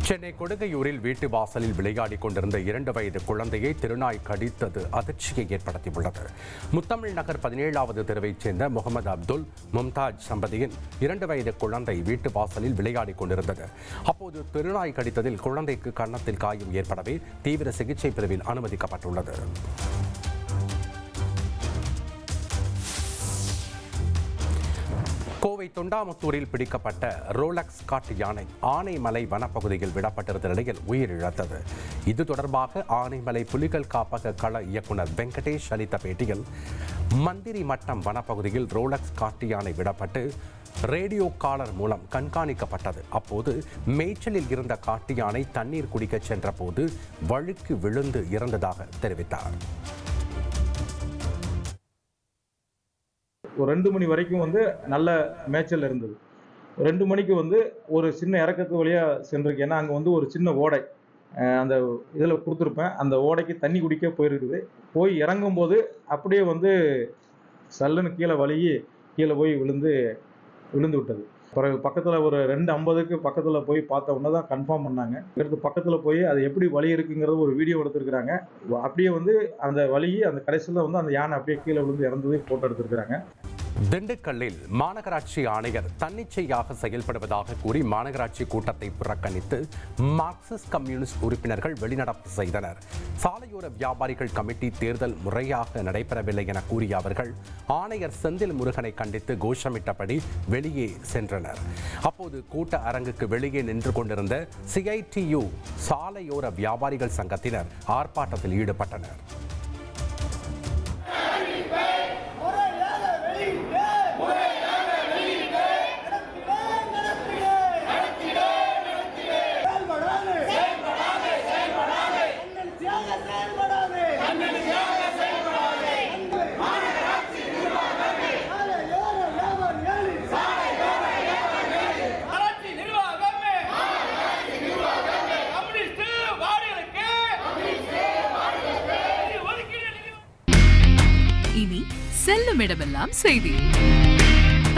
சென்னை கொடுங்கையூரில் வீட்டு வாசலில் விளையாடிக் கொண்டிருந்த 2 வயது குழந்தையை திருநாய் கடித்தது அதிர்ச்சியை ஏற்படுத்தியுள்ளது. முத்தமிழ் நகர் 17வது தெருவைச் சேர்ந்த முகமது அப்துல் மும்தாஜ் தம்பதியின் 2 வயது குழந்தை வீட்டு வாசலில் விளையாடிக் கொண்டிருந்தது. அப்போது திருநாய் கடித்ததில் குழந்தைக்கு கன்னத்தில் காயம் ஏற்படவே தீவிர சிகிச்சை பிரிவில் அனுமதிக்கப்பட்டுள்ளது. கோவை தொண்டாமுத்தூரில் பிடிக்கப்பட்ட ரோலக்ஸ் காட்டு யானை ஆனைமலை வனப்பகுதியில் விடப்பட்டிருந்த நிலையில் உயிரிழந்தது. இது தொடர்பாக ஆனைமலை புலிகள் காப்பக கள இயக்குனர் வெங்கடேஷ் அளித்த பேட்டியில், மந்திரி மட்டம் வனப்பகுதியில் ரோலக்ஸ் காட்டு யானை விடப்பட்டு ரேடியோ காலர் மூலம் கண்காணிக்கப்பட்டது. அப்போது மேய்ச்சலில் இருந்த காட்டு யானை தண்ணீர் குடிக்க சென்ற போது வழுக்கி விழுந்து இறந்ததாக தெரிவித்தார். ஒரு 2 மணி வரைக்கும் நல்ல மேய்ச்சல் இருந்தது. 2 மணிக்கு ஒரு சின்ன இறக்கத்து வழியாக சென்றிருக்கு. ஏன்னா அங்கே ஒரு சின்ன ஓடை அந்த இதில் கொடுத்துருப்பேன். அந்த ஓடைக்கு தண்ணி குடிக்க போயிருக்குது. போய் இறங்கும்போது அப்படியே சல்லுன்னு கீழே போய் விழுந்து விட்டது. பிறகு பக்கத்தில் ஒரு 2:50க்கு பக்கத்தில் போய் பார்த்த உடனே தான் கன்ஃபார்ம் பண்ணாங்க. எடுத்து பக்கத்தில் போய் அது எப்படி வலி இருக்குங்கிறது ஒரு வீடியோ எடுத்துருக்குறாங்க. அப்படியே அந்த வலி அந்த கடைசியில் அந்த யானை அப்படியே கீழே விழுந்து இறந்ததே ஃபோட்டோ எடுத்துருக்குறாங்க. திண்டுக்கல்லில் மாநகராட்சி ஆணையர் தன்னிச்சையாக செயல்படுவதாக கூறி மாநகராட்சி கூட்டத்தை புறக்கணித்து மார்க்சிஸ்ட் கம்யூனிஸ்ட் உறுப்பினர்கள் வெளிநடப்பு செய்தனர். சாலையோர வியாபாரிகள் கமிட்டி தேர்தல் முறையாக நடைபெறவில்லை என கூறிய அவர்கள் ஆணையர் செந்தில் முருகனை கண்டித்து கோஷமிட்டபடி வெளியே சென்றனர். அப்போது கூட்ட அரங்குக்கு வெளியே நின்று கொண்டிருந்த CITU சாலையோர வியாபாரிகள் சங்கத்தினர் ஆர்ப்பாட்டத்தில் ஈடுபட்டனர். இனி செல்லும் இடமெல்லாம் செய்தி.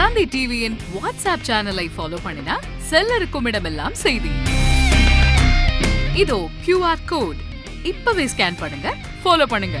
தந்தி டிவியின் வாட்ஸ்அப் சேனலை ஃபாலோ பண்ணினா செல்லருக்கும் இடமெல்லாம் செய்தி. இதோ QR கோட் இப்பவே ஸ்கேன் பண்ணுங்க, ஃபாலோ பண்ணுங்க.